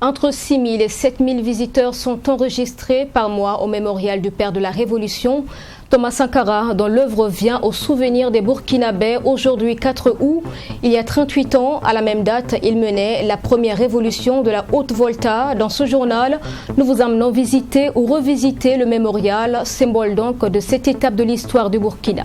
Entre 6 000 et 7 000 visiteurs sont enregistrés par mois au mémorial du Père de la Révolution, Thomas Sankara, dont l'œuvre vient au souvenir des Burkinabés. Aujourd'hui 4 août, il y a 38 ans, à la même date, il menait la première révolution de la Haute-Volta. Dans ce journal, nous vous emmenons visiter ou revisiter le mémorial, symbole donc de cette étape de l'histoire du Burkina.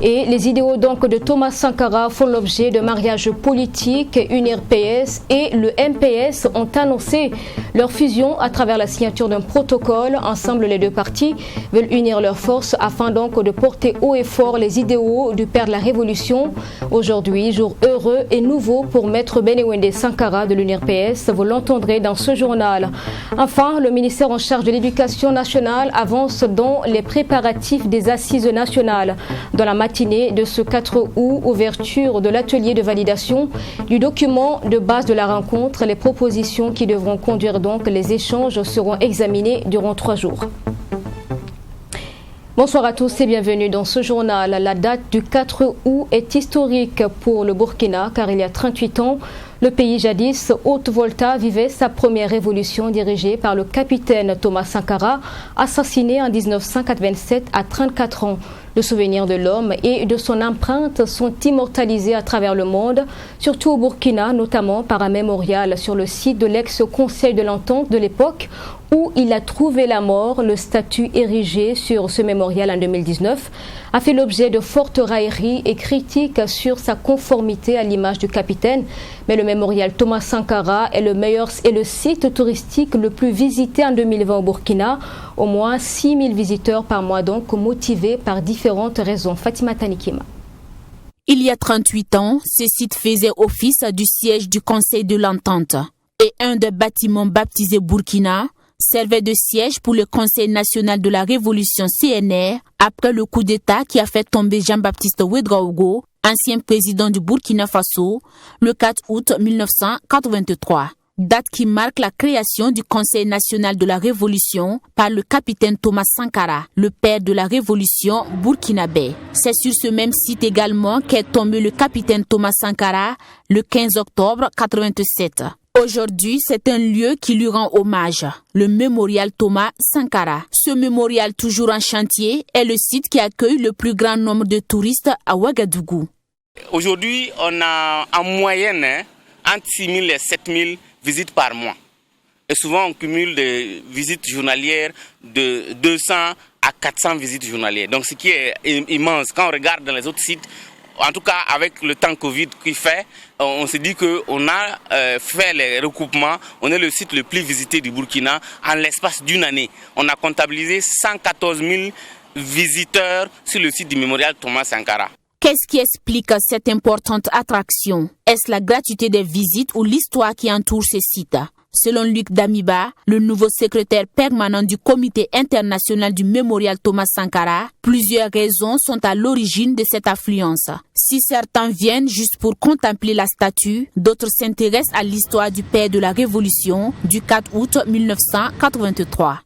Et les idéaux donc de Thomas Sankara font l'objet de mariages politiques. UNIRPS et le MPS ont annoncé leur fusion à travers la signature d'un protocole. Ensemble, les deux parties veulent unir leurs forces afin donc de porter haut et fort les idéaux du père de la Révolution. Aujourd'hui, jour heureux et nouveau pour Maître Benewende Sankara de l'UNIRPS. Vous l'entendrez dans ce journal. Enfin, le ministère en charge de l'Éducation nationale avance dans les préparatifs des assises nationales. Dans la matinée de ce 4 août, ouverture de l'atelier de validation du document de base de la rencontre. Les propositions qui devront conduire donc les échanges seront examinées durant 3 jours. Bonsoir à tous et bienvenue dans ce journal. La date du 4 août est historique pour le Burkina car il y a 38 ans, le pays jadis Haute-Volta vivait sa première révolution dirigée par le capitaine Thomas Sankara, assassiné en 1927 à 34 ans. Le souvenir de l'homme et de son empreinte sont immortalisés à travers le monde, surtout au Burkina, notamment par un mémorial sur le site de l'ex-conseil de l'entente de l'époque où il a trouvé la mort. Le statut érigé sur ce mémorial en 2019 a fait l'objet de fortes railleries et critiques sur sa conformité à l'image du capitaine. Mais le mémorial Thomas Sankara est le site touristique le plus visité en 2020 au Burkina. Au moins 6 000 visiteurs par mois donc, motivés par différentes raisons. Fatima Tanikima. Il y a 38 ans, ce site faisait office du siège du Conseil de l'Entente. Et un des bâtiments baptisés Burkina servait de siège pour le Conseil national de la Révolution CNR après le coup d'État qui a fait tomber Jean-Baptiste Ouédraogo, ancien président du Burkina Faso, le 4 août 1983. Date qui marque la création du Conseil national de la Révolution par le capitaine Thomas Sankara, le père de la Révolution burkinabé. C'est sur ce même site également qu'est tombé le capitaine Thomas Sankara le 15 octobre 1987. Aujourd'hui, c'est un lieu qui lui rend hommage, le mémorial Thomas Sankara. Ce mémorial toujours en chantier est le site qui accueille le plus grand nombre de touristes à Ouagadougou. Aujourd'hui, on a en moyenne entre 6 000 et 7 000 visites par mois. Et souvent, on cumule des visites journalières de 200 à 400 visites journalières. Donc, ce qui est immense. Quand on regarde dans les autres sites, en tout cas avec le temps Covid qu'il fait, on se dit qu'on a fait les recoupements. On est le site le plus visité du Burkina en l'espace d'une année. On a comptabilisé 114 000 visiteurs sur le site du mémorial Thomas Sankara. Qu'est-ce qui explique cette importante attraction? Est-ce la gratuité des visites ou l'histoire qui entoure ces sites? Selon Luc Damiba, le nouveau secrétaire permanent du Comité international du mémorial Thomas Sankara, plusieurs raisons sont à l'origine de cette affluence. Si certains viennent juste pour contempler la statue, d'autres s'intéressent à l'histoire du père de la Révolution du 4 août 1983.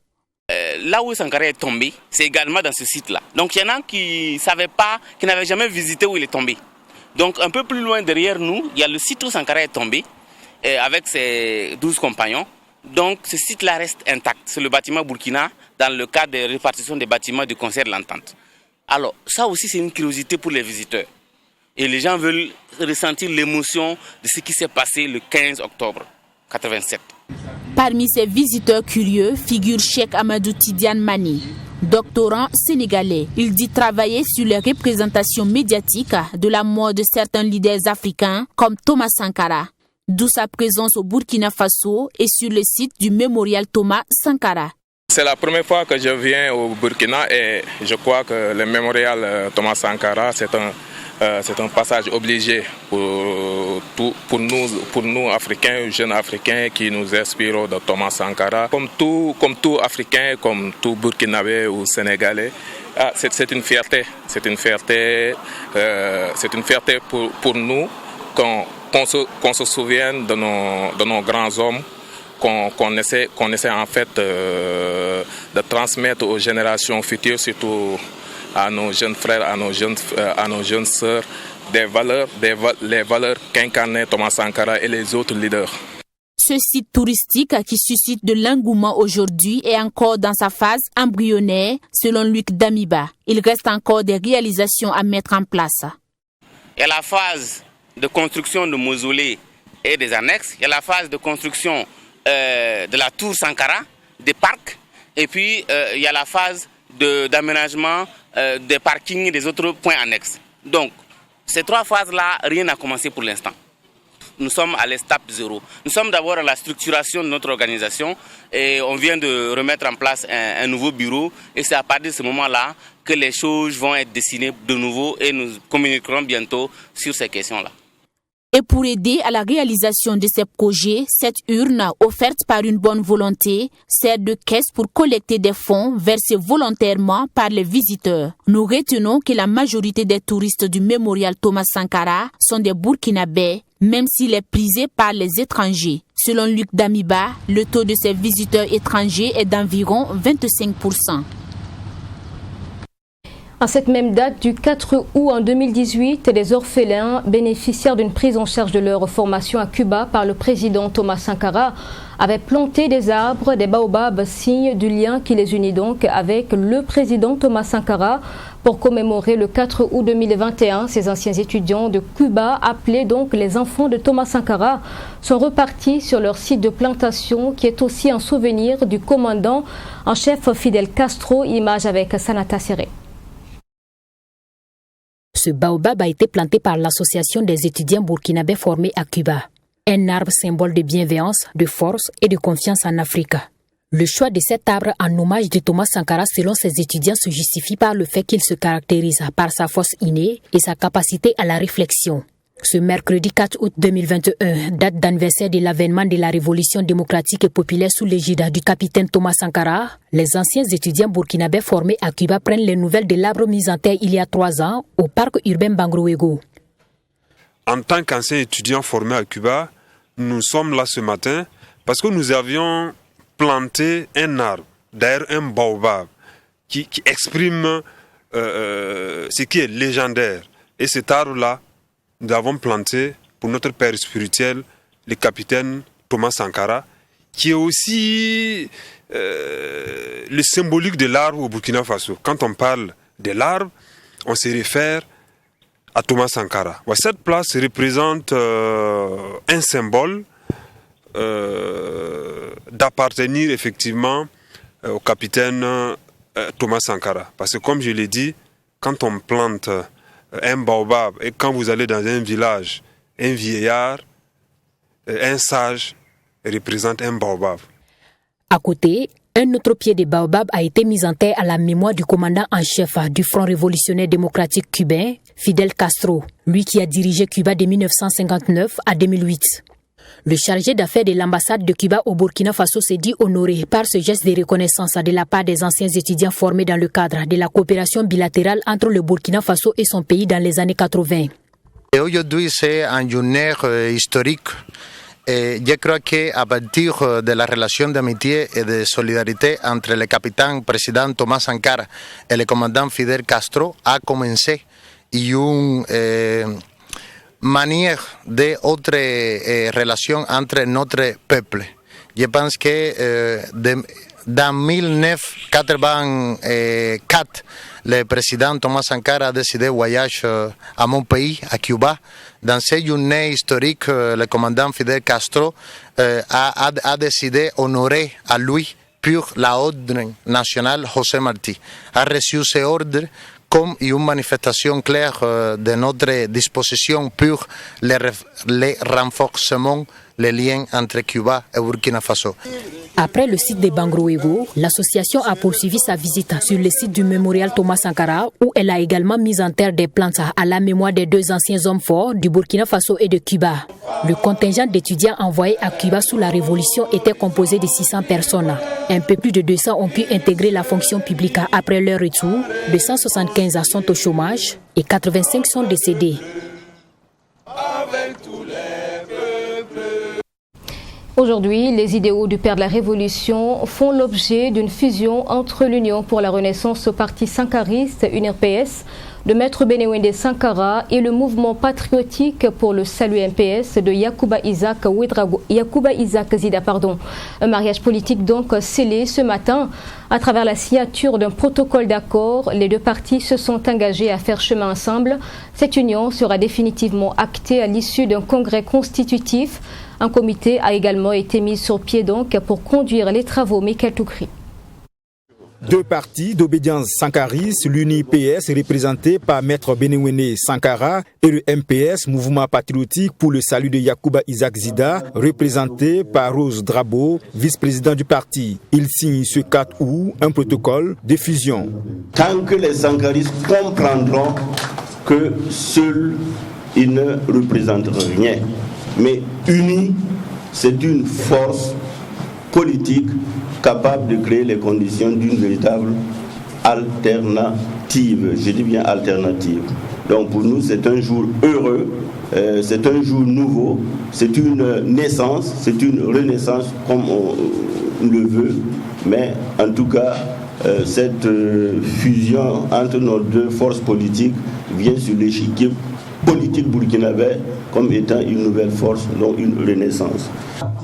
Là où Sankara est tombé, c'est également dans ce site-là. Donc il y en a qui ne savaient pas, qui n'avaient jamais visité où il est tombé. Donc un peu plus loin derrière nous, il y a le site où Sankara est tombé, avec ses 12 compagnons. Donc ce site-là reste intact. C'est le bâtiment Burkina dans le cadre de répartition des bâtiments du Conseil de l'Entente. Alors ça aussi c'est une curiosité pour les visiteurs. Et les gens veulent ressentir l'émotion de ce qui s'est passé le 15 octobre 1987. Parmi ces visiteurs curieux figure Cheikh Amadou Tidiane Mani, doctorant sénégalais. Il dit travailler sur les représentations médiatiques de la mort de certains leaders africains comme Thomas Sankara, d'où sa présence au Burkina Faso et sur le site du mémorial Thomas Sankara. C'est la première fois que je viens au Burkina et je crois que le mémorial Thomas Sankara, c'est un passage obligé pour nous Africains, jeunes Africains qui nous inspirent de Thomas Sankara. Comme tout Africain, comme tout Burkinabé ou Sénégalais, c'est une fierté. C'est une fierté pour nous qu'on se souvienne de nos grands hommes, qu'on essaie en fait de transmettre aux générations futures, surtout à nos jeunes frères, à nos jeunes sœurs, les valeurs qu'incarnait Thomas Sankara et les autres leaders. Ce site touristique qui suscite de l'engouement aujourd'hui est encore dans sa phase embryonnaire, selon Luc Damiba. Il reste encore des réalisations à mettre en place. Il y a la phase de construction de mausolées et des annexes. Il y a la phase de construction de la tour Sankara, des parcs. Et puis, il y a la phase d'aménagement des parkings et des autres points annexes. Donc, ces trois phases-là, rien n'a commencé pour l'instant. Nous sommes à l'étape 0. Nous sommes d'abord à la structuration de notre organisation et on vient de remettre en place un nouveau bureau. Et c'est à partir de ce moment-là que les choses vont être dessinées de nouveau et nous communiquerons bientôt sur ces questions-là. Et pour aider à la réalisation de ces projets, cette urne, offerte par une bonne volonté, sert de caisse pour collecter des fonds versés volontairement par les visiteurs. Nous retenons que la majorité des touristes du mémorial Thomas Sankara sont des Burkinabés, même s'il est prisé par les étrangers. Selon Luc Damiba, le taux de ces visiteurs étrangers est d'environ 25%. À cette même date du 4 août en 2018, les orphelins bénéficiaires d'une prise en charge de leur formation à Cuba par le président Thomas Sankara avaient planté des arbres, des baobabs, signe du lien qui les unit donc avec le président Thomas Sankara. Pour commémorer le 4 août 2021, ces anciens étudiants de Cuba, appelés donc les enfants de Thomas Sankara, sont repartis sur leur site de plantation qui est aussi un souvenir du commandant en chef Fidel Castro, image avec Sanata Serré. Ce baobab a été planté par l'association des étudiants burkinabés formés à Cuba. Un arbre symbole de bienveillance, de force et de confiance en Afrique. Le choix de cet arbre en hommage de Thomas Sankara selon ses étudiants se justifie par le fait qu'il se caractérise par sa force innée et sa capacité à la réflexion. Ce mercredi 4 août 2021, date d'anniversaire de l'avènement de la révolution démocratique et populaire sous l'égide du capitaine Thomas Sankara, les anciens étudiants burkinabés formés à Cuba prennent les nouvelles de l'arbre mis en terre il y a 3 ans au parc urbain Bangroego. En tant qu'anciens étudiants formés à Cuba, nous sommes là ce matin parce que nous avions planté un arbre, d'ailleurs un baobab, qui exprime ce qui est légendaire. Et cet arbre-là, nous l'avons planté pour notre père spirituel, le capitaine Thomas Sankara, qui est aussi le symbolique de l'arbre au Burkina Faso. Quand on parle de l'arbre, on se réfère à Thomas Sankara. Cette place représente un symbole d'appartenir effectivement au capitaine Thomas Sankara. Parce que comme je l'ai dit, quand on plante un baobab, et quand vous allez dans un village, un vieillard, un sage représente un baobab. À côté, un autre pied de baobab a été mis en terre à la mémoire du commandant en chef du Front révolutionnaire démocratique cubain, Fidel Castro, lui qui a dirigé Cuba de 1959 à 2008. Le chargé d'affaires de l'ambassade de Cuba au Burkina Faso s'est dit honoré par ce geste de reconnaissance de la part des anciens étudiants formés dans le cadre de la coopération bilatérale entre le Burkina Faso et son pays dans les années 80. Aujourd'hui, c'est une journée historique. Et je crois qu'à partir de la relation d'amitié et de solidarité entre le capitaine président Thomas Sankara et le commandant Fidel Castro a commencé une manière d'autres relations entre notre peuple. Je pense que dans 1984, le président Thomas Sankara a décidé de voyager à mon pays, à Cuba. Dans cette journée historique, le commandant Fidel Castro a décidé d'honorer à lui pour l'ordre national José Martí. A reçu ce ordre comme une manifestation claire de notre disposition pour le renforcement des liens entre Cuba et Burkina Faso. Après le site de Bangroego, l'association a poursuivi sa visite sur le site du mémorial Thomas Sankara où elle a également mis en terre des plantes à la mémoire des deux anciens hommes forts du Burkina Faso et de Cuba. Le contingent d'étudiants envoyés à Cuba sous la Révolution était composé de 600 personnes. Un peu plus de 200 ont pu intégrer la fonction publique après leur retour, 275 sont au chômage et 85 sont décédés. Aujourd'hui, les idéaux du père de la Révolution font l'objet d'une fusion entre l'Union pour la Renaissance au Parti sankariste, UNRPS, de Maître Benewende Sankara et le mouvement patriotique pour le salut MPS de Yacouba Isaac Zida. Un mariage politique donc scellé ce matin. À travers la signature d'un protocole d'accord, les deux partis se sont engagés à faire chemin ensemble. Cette union sera définitivement actée à l'issue d'un congrès constitutif. Un comité a également été mis sur pied donc pour conduire les travaux. Michael Toukri. Deux partis d'obédience sankariste, l'UNI-PS représenté par Maître Benewende Sankara et le MPS, Mouvement patriotique pour le salut de Yacouba Isaac Zida, représenté par Rose Drabo, vice-président du parti. Ils signent ce 4 août un protocole de fusion. Tant que les sankaristes comprendront que seuls ils ne représentent rien, mais unis, c'est une force politique capable de créer les conditions d'une véritable alternative. Je dis bien alternative. Donc pour nous, c'est un jour heureux, c'est un jour nouveau, c'est une naissance, c'est une renaissance comme on le veut. Mais en tout cas, cette fusion entre nos deux forces politiques vient sur l'échiquier politique burkinabé comme étant une nouvelle force, donc une renaissance.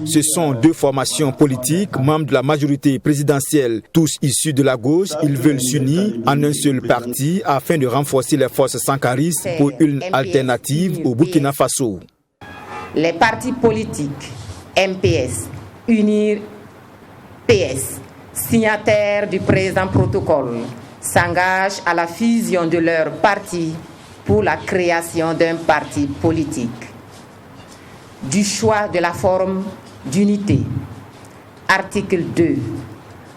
Ce sont deux formations politiques, membres de la majorité présidentielle, tous issus de la gauche. Ils veulent s'unir en un seul parti afin de renforcer les forces sankaristes pour une alternative au Burkina Faso. Les partis politiques MPS, UNIR, PS, signataires du présent protocole, s'engagent à la fusion de leurs partis pour la création d'un parti politique. Du choix de la forme d'unité. Article 2.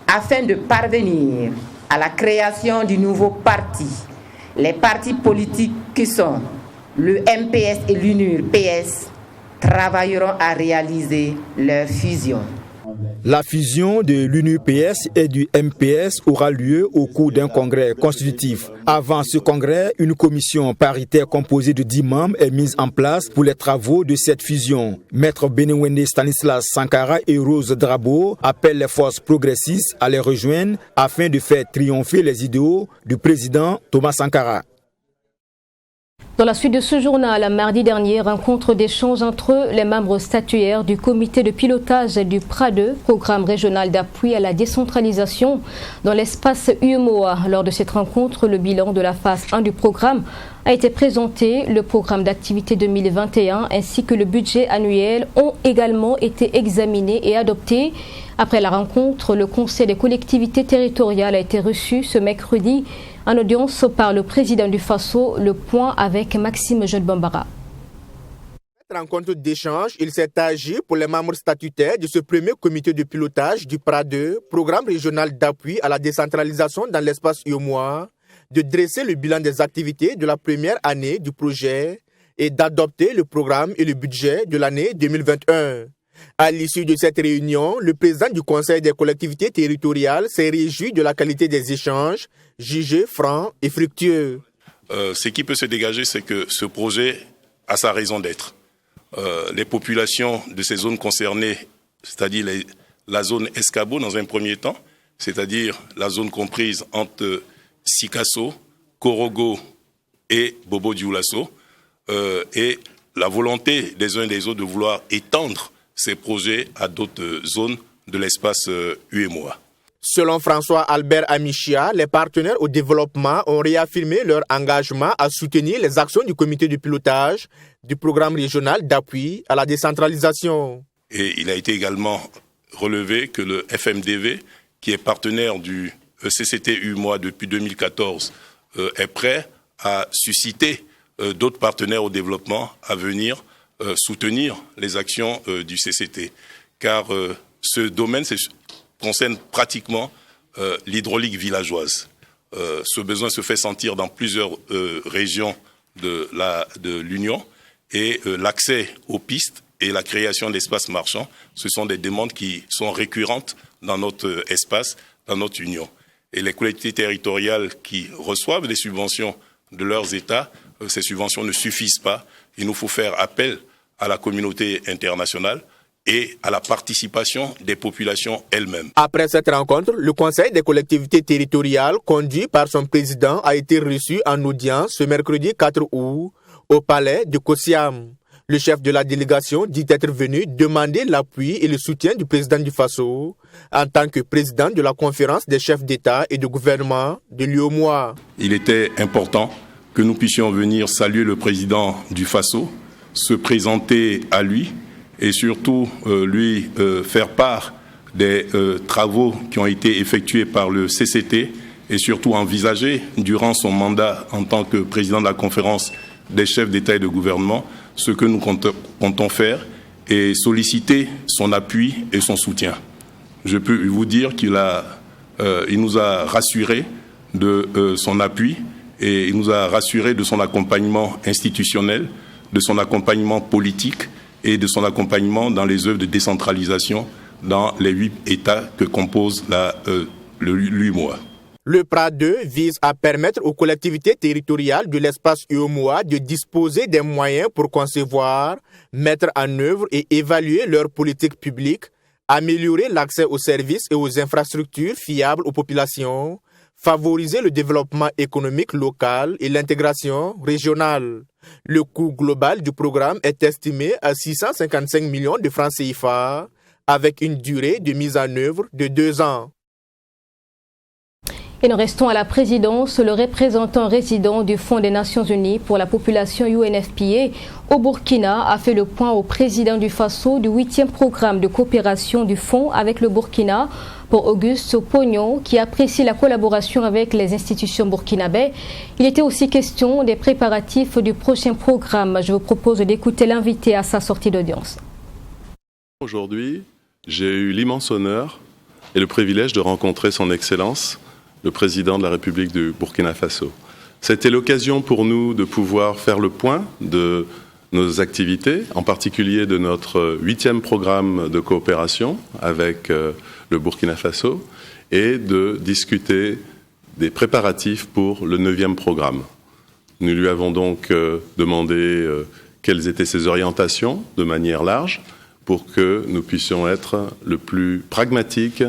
Afin de parvenir à la création du nouveau parti, les partis politiques qui sont le MPS et l'UNUR-PS travailleront à réaliser leur fusion. La fusion de l'UNUPS et du MPS aura lieu au cours d'un congrès constitutif. Avant ce congrès, une commission paritaire composée de 10 membres est mise en place pour les travaux de cette fusion. Maître Benewende Stanislas Sankara et Rose Drabo appellent les forces progressistes à les rejoindre afin de faire triompher les idéaux du président Thomas Sankara. Dans la suite de ce journal, mardi dernier, rencontre d'échange entre les membres statuaires du comité de pilotage du PRA2, programme régional d'appui à la décentralisation, dans l'espace UEMOA. Lors de cette rencontre, le bilan de la phase 1 du programme a été présenté. Le programme d'activité 2021 ainsi que le budget annuel ont également été examinés et adoptés. Après la rencontre, le Conseil des collectivités territoriales a été reçu ce mercredi en audience par le président du Faso. Le point avec Maxime Jeune Bambara. Cette rencontre d'échange, il s'est agi pour les membres statutaires de ce premier comité de pilotage du PRA2, programme régional d'appui à la décentralisation dans l'espace UEMOA, de dresser le bilan des activités de la première année du projet et d'adopter le programme et le budget de l'année 2021. À l'issue de cette réunion, le président du Conseil des collectivités territoriales s'est réjoui de la qualité des échanges, jugés francs et fructueux. Ce qui peut se dégager, c'est que ce projet a sa raison d'être. Les populations de ces zones concernées, c'est-à-dire la zone Escabo dans un premier temps, c'est-à-dire la zone comprise entre Sikasso, Korogo et Bobo-Dioulasso, et la volonté des uns et des autres de vouloir étendre ces projets à d'autres zones de l'espace UEMOA. Selon François Albert Amichia, les partenaires au développement ont réaffirmé leur engagement à soutenir les actions du comité de pilotage du programme régional d'appui à la décentralisation. Et il a été également relevé que le FMDV, qui est partenaire du CCT UEMOA depuis 2014, est prêt à susciter d'autres partenaires au développement à venir soutenir les actions du CCT. Car ce domaine concerne pratiquement l'hydraulique villageoise. Ce besoin se fait sentir dans plusieurs régions de l'Union et l'accès aux pistes et la création d'espaces marchands, ce sont des demandes qui sont récurrentes dans notre espace, dans notre Union. Et les collectivités territoriales qui reçoivent des subventions de leurs États, ces subventions ne suffisent pas. Il nous faut faire appel à la communauté internationale et à la participation des populations elles-mêmes. Après cette rencontre, le Conseil des collectivités territoriales, conduit par son président, a été reçu en audience ce mercredi 4 août au palais de Kosiam. Le chef de la délégation dit être venu demander l'appui et le soutien du président du Faso en tant que président de la conférence des chefs d'État et de gouvernement de l'UEMOA. Il était important que nous puissions venir saluer le président du Faso, se présenter à lui et surtout lui faire part des travaux qui ont été effectués par le CCT et surtout envisager durant son mandat en tant que président de la conférence des chefs d'État et de gouvernement ce que nous comptons faire et solliciter son appui et son soutien. Je peux vous dire qu'il nous a rassurés de son appui et il nous a rassurés de son accompagnement institutionnel, de son accompagnement politique et de son accompagnement dans les œuvres de décentralisation dans les 8 États que compose l'UEMOA. Le PRA 2 vise à permettre aux collectivités territoriales de l'espace UEMOA de disposer des moyens pour concevoir, mettre en œuvre et évaluer leurs politiques publiques, améliorer l'accès aux services et aux infrastructures fiables aux populations, favoriser le développement économique local et l'intégration régionale. Le coût global du programme est estimé à 655 millions de francs CFA, avec une durée de mise en œuvre de 2 ans. Et nous restons à la présidence. Le représentant résident du Fonds des Nations Unies pour la population UNFPA au Burkina a fait le point au président du Faso du 8e programme de coopération du Fonds avec le Burkina pour Auguste Pognon, qui apprécie la collaboration avec les institutions burkinabais. Il était aussi question des préparatifs du prochain programme. Je vous propose d'écouter l'invité à sa sortie d'audience. Aujourd'hui, j'ai eu l'immense honneur et le privilège de rencontrer son Excellence, le président de la République du Burkina Faso. C'était l'occasion pour nous de pouvoir faire le point de nos activités, en particulier de notre 8e programme de coopération avec le Burkina Faso, et de discuter des préparatifs pour le 9e programme. Nous lui avons donc demandé quelles étaient ses orientations de manière large pour que nous puissions être le plus pragmatiques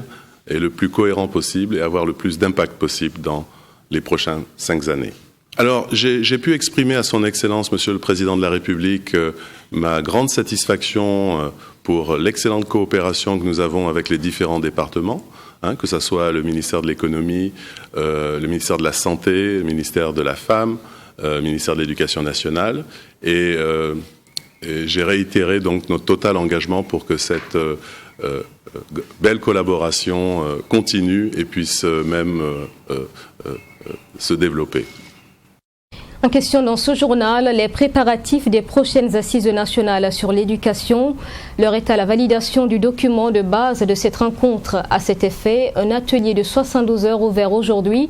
et le plus cohérent possible et avoir le plus d'impact possible dans les prochaines 5 années. Alors, j'ai pu exprimer à son Excellence, Monsieur le Président de la République, ma grande satisfaction pour l'excellente coopération que nous avons avec les différents départements, que ce soit le ministère de l'Économie, le ministère de la Santé, le ministère de la Femme, le ministère de l'Éducation nationale, et j'ai réitéré donc notre total engagement pour que cette belle collaboration continue et puisse même se développer. En question dans ce journal, les préparatifs des prochaines assises nationales sur l'éducation. L'heure est à la validation du document de base de cette rencontre. À cet effet, un atelier de 72 heures ouvert aujourd'hui.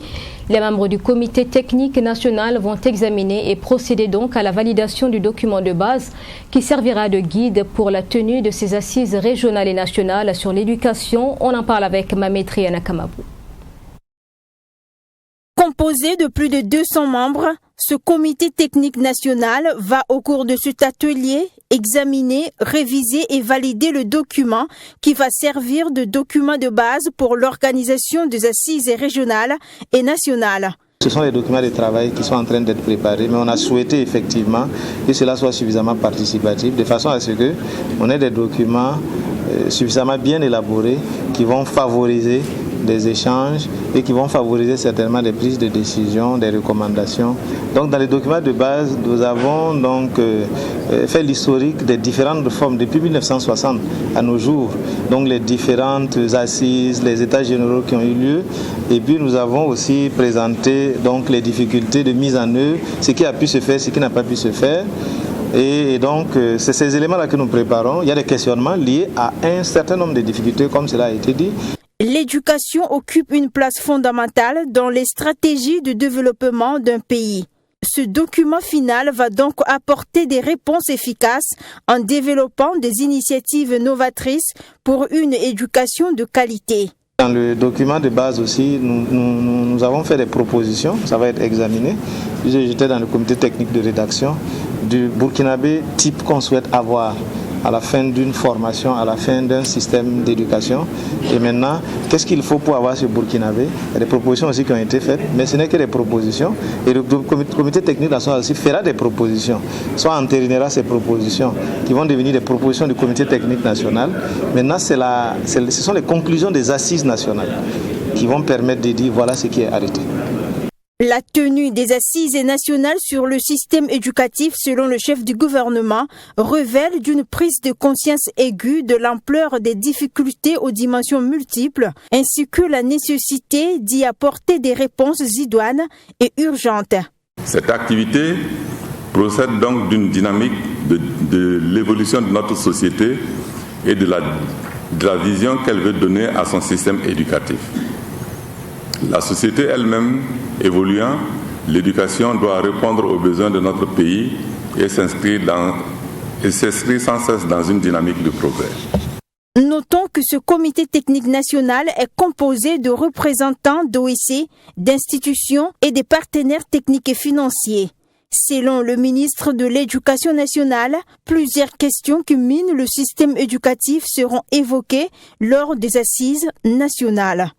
Les membres du comité technique national vont examiner et procéder donc à la validation du document de base qui servira de guide pour la tenue de ces assises régionales et nationales sur l'éducation. On en parle avec Mamétri Anakamabou. Composé de plus de 200 membres, ce comité technique national va au cours de cet atelier examiner, réviser et valider le document qui va servir de document de base pour l'organisation des assises régionales et nationales. Ce sont les documents de travail qui sont en train d'être préparés, mais on a souhaité effectivement que cela soit suffisamment participatif, de façon à ce qu'on ait des documents suffisamment bien élaborés qui vont favoriser des échanges et qui vont favoriser certainement des prises de décision, des recommandations. Donc dans les documents de base, nous avons donc fait l'historique des différentes formes depuis 1960 à nos jours, donc les différentes assises, les états généraux qui ont eu lieu, et puis nous avons aussi présenté donc les difficultés de mise en œuvre, ce qui a pu se faire, ce qui n'a pas pu se faire. Et donc, c'est ces éléments-là que nous préparons. Il y a des questionnements liés à un certain nombre de difficultés, comme cela a été dit. L'éducation occupe une place fondamentale dans les stratégies de développement d'un pays. Ce document final va donc apporter des réponses efficaces en développant des initiatives novatrices pour une éducation de qualité. Dans le document de base aussi, nous avons fait des propositions, ça va être examiné. J'étais dans le comité technique de rédaction du burkinabé type qu'on souhaite avoir à la fin d'une formation, à la fin d'un système d'éducation. Et maintenant, qu'est-ce qu'il faut pour avoir ce burkinabé? Il y a des propositions aussi qui ont été faites, mais ce n'est que des propositions. Et le comité technique national aussi fera des propositions, soit entérinera ces propositions qui vont devenir des propositions du comité technique national. Maintenant, ce sont les conclusions des assises nationales qui vont permettre de dire voilà ce qui est arrêté. La tenue des assises nationales sur le système éducatif, selon le chef du gouvernement, révèle d'une prise de conscience aiguë de l'ampleur des difficultés aux dimensions multiples, ainsi que la nécessité d'y apporter des réponses idoines et urgentes. Cette activité procède donc d'une dynamique de l'évolution de notre société et de la vision qu'elle veut donner à son système éducatif. La société elle-même évoluant, l'éducation doit répondre aux besoins de notre pays et s'inscrire sans cesse dans une dynamique de progrès. Notons que ce comité technique national est composé de représentants d'OIC, d'institutions et des partenaires techniques et financiers. Selon le ministre de l'Éducation nationale, plusieurs questions qui minent le système éducatif seront évoquées lors des assises nationales.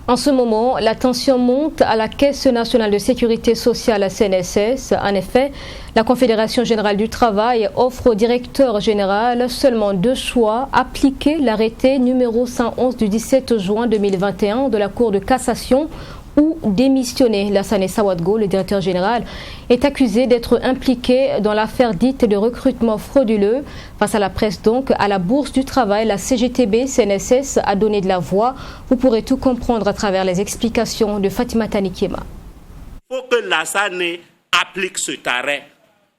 En ce moment, la tension monte à la Caisse nationale de sécurité sociale, la CNSS. En effet, la Confédération générale du travail offre au directeur général seulement 2 choix: appliquer l'arrêté numéro 111 du 17 juin 2021 de la Cour de cassation ou démissionner. Lassane Sawadgo, le directeur général, est accusé d'être impliqué dans l'affaire dite de recrutement frauduleux. Face à la presse donc, à la Bourse du Travail, la CGTB CNSS a donné de la voix. Vous pourrez tout comprendre à travers les explications de Fatima Tanikiema. Il faut que Lassane applique cet arrêt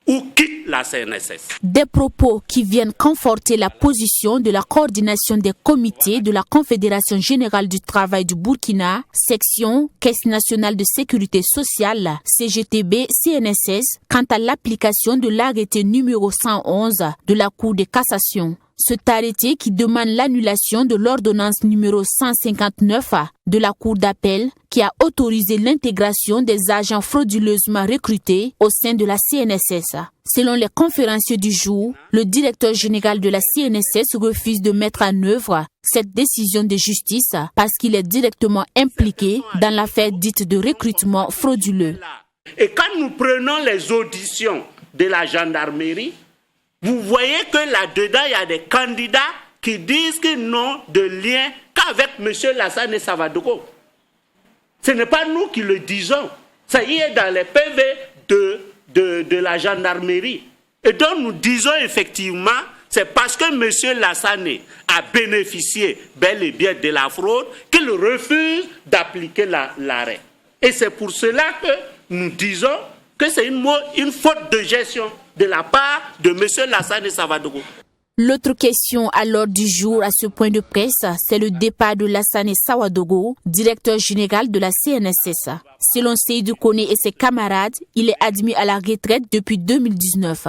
ou quitte la CNSS. Des propos qui viennent conforter la position de la coordination des comités de la Confédération générale du travail du Burkina, section Caisse nationale de sécurité sociale, CGTB-CNSS, quant à l'application de l'arrêté numéro 111 de la Cour de cassation. Cet arrêté qui demande l'annulation de l'ordonnance numéro 159 de la Cour d'appel qui a autorisé l'intégration des agents frauduleusement recrutés au sein de la CNSS. Selon les conférenciers du jour, le directeur général de la CNSS refuse de mettre en œuvre cette décision de justice parce qu'il est directement impliqué dans l'affaire dite de recrutement frauduleux. Et quand nous prenons les auditions de la gendarmerie, vous voyez que là-dedans, il y a des candidats qui disent qu'ils n'ont de lien qu'avec M. Lassane Savadogo. Ce n'est pas nous qui le disons. Ça y est dans les PV de la gendarmerie. Et donc nous disons effectivement, c'est parce que M. Lassane a bénéficié bel et bien de la fraude qu'il refuse d'appliquer l'arrêt. Et c'est pour cela que nous disons que c'est une faute de gestion de la part de M. Lassane Savadogo. L'autre question à l'ordre du jour à ce point de presse, c'est le départ de Lassane Sawadogo, directeur général de la CNSS. Selon Seydou Kone et ses camarades, il est admis à la retraite depuis 2019.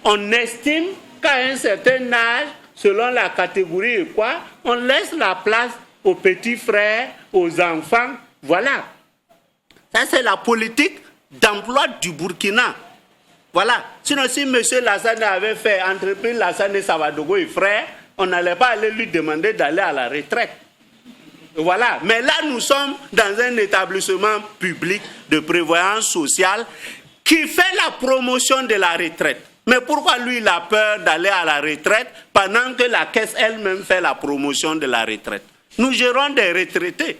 On estime qu'à un certain âge, selon la catégorie et quoi, on laisse la place aux petits frères, aux enfants. Voilà. Ça, c'est la politique d'emploi du Burkina. Voilà. Sinon, si M. Lassane avait fait entreprise Lassane Savadogo et frère, on n'allait pas aller lui demander d'aller à la retraite. Voilà. Mais là, nous sommes dans un établissement public de prévoyance sociale qui fait la promotion de la retraite. Mais pourquoi lui, il a peur d'aller à la retraite pendant que la caisse elle-même fait la promotion de la retraite? Nous gérons des retraités.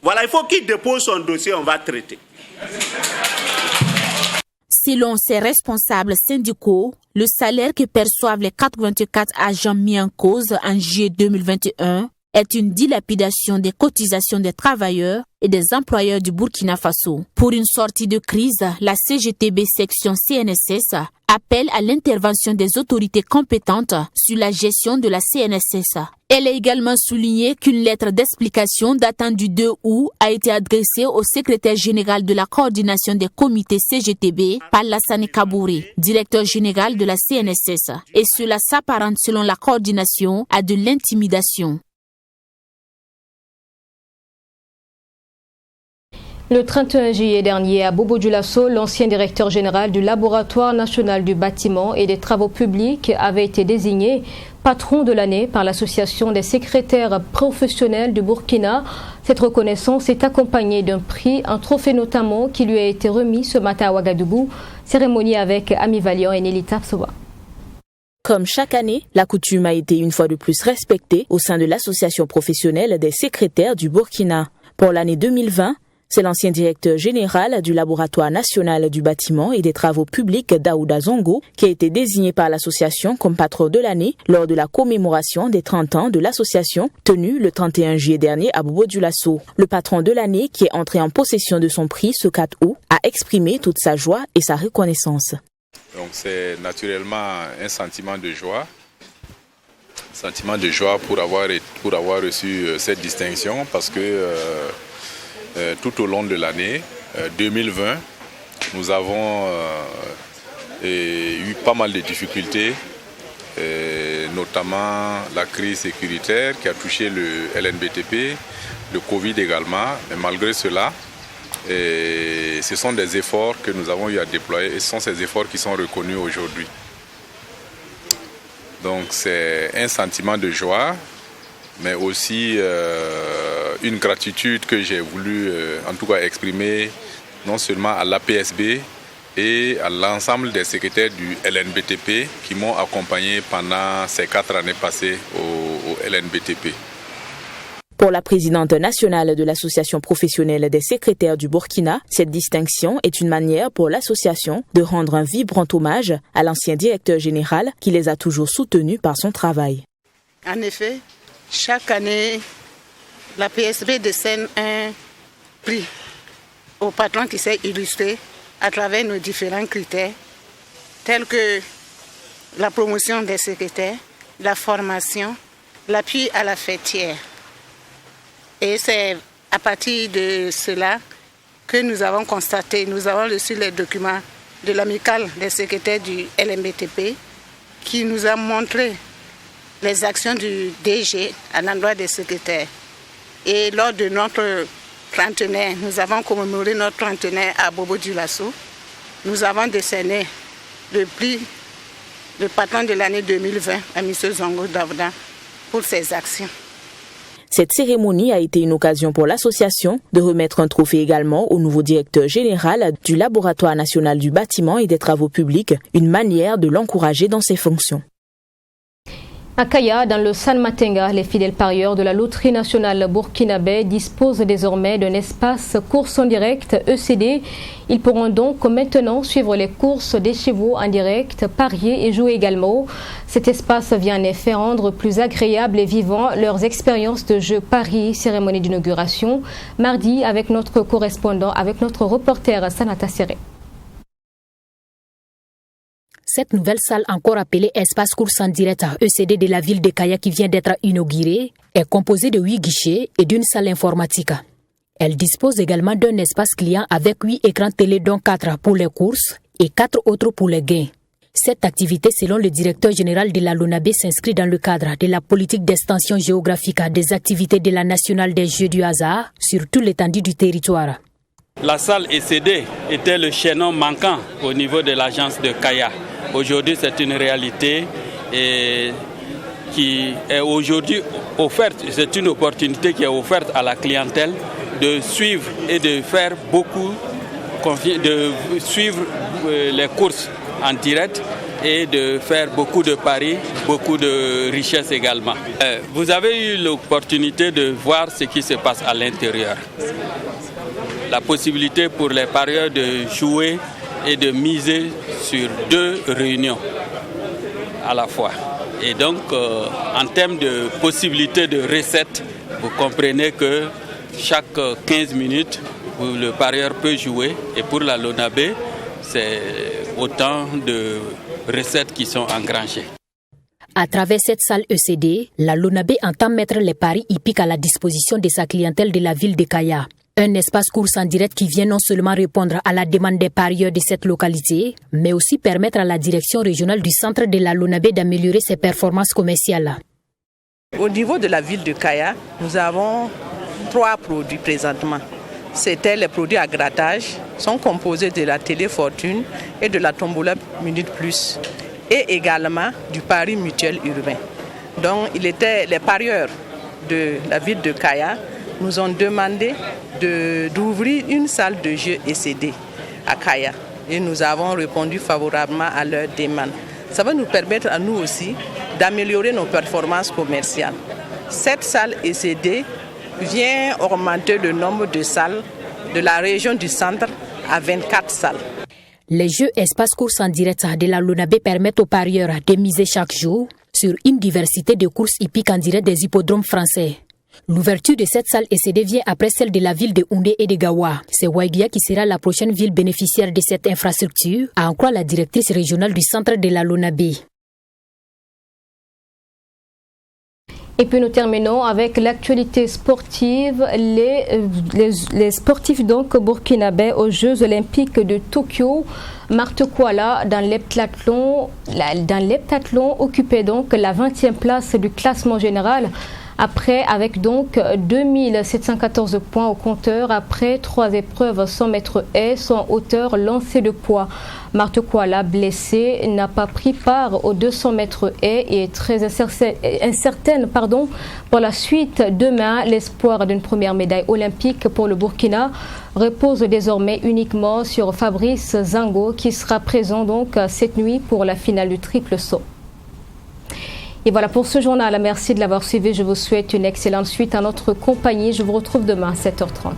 Voilà, il faut qu'il dépose son dossier, on va traiter. Selon ses responsables syndicaux, le salaire que perçoivent les 84 agents mis en cause en juillet 2021 est une dilapidation des cotisations des travailleurs et des employeurs du Burkina Faso. Pour une sortie de crise, la CGTB section CNSS appelle à l'intervention des autorités compétentes sur la gestion de la CNSS. Elle a également souligné qu'une lettre d'explication datant du 2 août a été adressée au secrétaire général de la coordination des comités CGTB par Lassane Kabouré, directeur général de la CNSS. Et cela s'apparente selon la coordination à de l'intimidation. Le 31 juillet dernier, à Bobo-Dioulasso, l'ancien directeur général du Laboratoire national du bâtiment et des travaux publics avait été désigné patron de l'année par l'Association des secrétaires professionnels du Burkina. Cette reconnaissance est accompagnée d'un prix, un trophée notamment, qui lui a été remis ce matin à Ouagadougou. Cérémonie avec Ami Valiant et Nelly Tapsoba. Comme chaque année, la coutume a été une fois de plus respectée au sein de l'Association professionnelle des secrétaires du Burkina. Pour l'année 2020, c'est l'ancien directeur général du Laboratoire national du bâtiment et des travaux publics, Daouda Zongo, qui a été désigné par l'association comme patron de l'année lors de la commémoration des 30 ans de l'association tenue le 31 juillet dernier à Bobo-Dioulasso. Le patron de l'année, qui est entré en possession de son prix ce 4 août, a exprimé toute sa joie et sa reconnaissance. Donc c'est naturellement un sentiment de joie. Sentiment de joie pour avoir reçu cette distinction parce que tout au long de l'année 2020, nous avons eu pas mal de difficultés, notamment la crise sécuritaire qui a touché le LNBTP, le Covid également. Mais malgré cela, ce sont des efforts que nous avons eu à déployer et ce sont ces efforts qui sont reconnus aujourd'hui. Donc c'est un sentiment de joie, mais aussi une gratitude que j'ai voulu en tout cas exprimer non seulement à l'APSB et à l'ensemble des secrétaires du LNBTP qui m'ont accompagné pendant ces 4 années passées au LNBTP. Pour la présidente nationale de l'Association professionnelle des secrétaires du Burkina, cette distinction est une manière pour l'association de rendre un vibrant hommage à l'ancien directeur général qui les a toujours soutenus par son travail. En effet, chaque année, la PSB décerne un prix au patron qui s'est illustré à travers nos différents critères, tels que la promotion des secrétaires, la formation, l'appui à la fêtière. Et c'est à partir de cela que nous avons constaté, nous avons reçu les documents de l'amicale des secrétaires du LMBTP qui nous a montré les actions du DG à l'endroit des secrétaires. Et lors de notre trentenaire, nous avons commémoré notre trentenaire à Bobo-Dioulasso. Nous avons décerné le prix de patron de l'année 2020 à M. Zongo Daouda pour ses actions. Cette cérémonie a été une occasion pour l'association de remettre un trophée également au nouveau directeur général du Laboratoire national du bâtiment et des travaux publics, une manière de l'encourager dans ses fonctions. À Kaya, dans le San Matenga, les fidèles parieurs de la loterie nationale burkinabé disposent désormais d'un espace course en direct ECD. Ils pourront donc maintenant suivre les courses des chevaux en direct, parier et jouer également. Cet espace vient en effet rendre plus agréable et vivant leurs expériences de jeu paris, cérémonie d'inauguration, mardi avec notre correspondant, avec notre reporter Sanata Seré. Cette nouvelle salle, encore appelée Espace Course en direct ECD de la ville de Kaya qui vient d'être inaugurée, est composée de 8 guichets et d'une salle informatique. Elle dispose également d'un espace client avec 8 écrans télé dont 4 pour les courses et 4 autres pour les gains. Cette activité, selon le directeur général de la LONABE, s'inscrit dans le cadre de la politique d'extension géographique des activités de la Nationale des Jeux du hasard sur toute l'étendue du territoire. La salle ECD était le chaînon manquant au niveau de l'agence de Kaya. Aujourd'hui, c'est une réalité et qui est aujourd'hui offerte. C'est une opportunité qui est offerte à la clientèle de suivre et de faire beaucoup, de suivre les courses en direct et de faire beaucoup de paris, beaucoup de richesses également. Vous avez eu l'opportunité de voir ce qui se passe à l'intérieur. La possibilité pour les parieurs de jouer et de miser sur 2 réunions à la fois. Et donc, en termes de possibilités de recettes, vous comprenez que chaque 15 minutes, le parieur peut jouer. Et pour la Lonabé, c'est autant de recettes qui sont engrangées. À travers cette salle ECD, la Lonabé entend mettre les paris hippiques à la disposition de sa clientèle de la ville de Kaya. Un espace course en direct qui vient non seulement répondre à la demande des parieurs de cette localité, mais aussi permettre à la direction régionale du centre de la Lonabé d'améliorer ses performances commerciales. Au niveau de la ville de Kaya, nous avons 3 produits présentement. C'était les produits à grattage, sont composés de la téléfortune et de la tombola Minute Plus, et également du pari mutuel urbain. Donc, les parieurs de la ville de Kaya nous ont demandé d'ouvrir une salle de jeu ECD à Kaya. Et nous avons répondu favorablement à leur demande. Ça va nous permettre à nous aussi d'améliorer nos performances commerciales. Cette salle ECD vient augmenter le nombre de salles de la région du centre à 24 salles. Les jeux espace course en direct de la Lonabé permettent aux parieurs de miser chaque jour sur une diversité de courses hippiques en direct des hippodromes français. L'ouverture de cette salle ECD vient après celle de la ville de Houndé et de Gawa. C'est Waigia qui sera la prochaine ville bénéficiaire de cette infrastructure, à en croire la directrice régionale du centre de la Lonabé. Et puis nous terminons avec l'actualité sportive. Les sportifs donc burkinabés aux Jeux Olympiques de Tokyo, Marthe Kouala dans l'heptathlon occupait donc la 20e place du classement général. Avec donc 2714 points au compteur, après 3 épreuves 100 mètres haies, 100 hauteur, lancer de poids. Marthe Kouala, blessée, n'a pas pris part aux 200 mètres haies et est très incertaine pour la suite. Demain, l'espoir d'une première médaille olympique pour le Burkina repose désormais uniquement sur Fabrice Zango qui sera présent donc cette nuit pour la finale du triple saut. Et voilà pour ce journal. Merci de l'avoir suivi. Je vous souhaite une excellente suite à notre compagnie. Je vous retrouve demain à 7h30.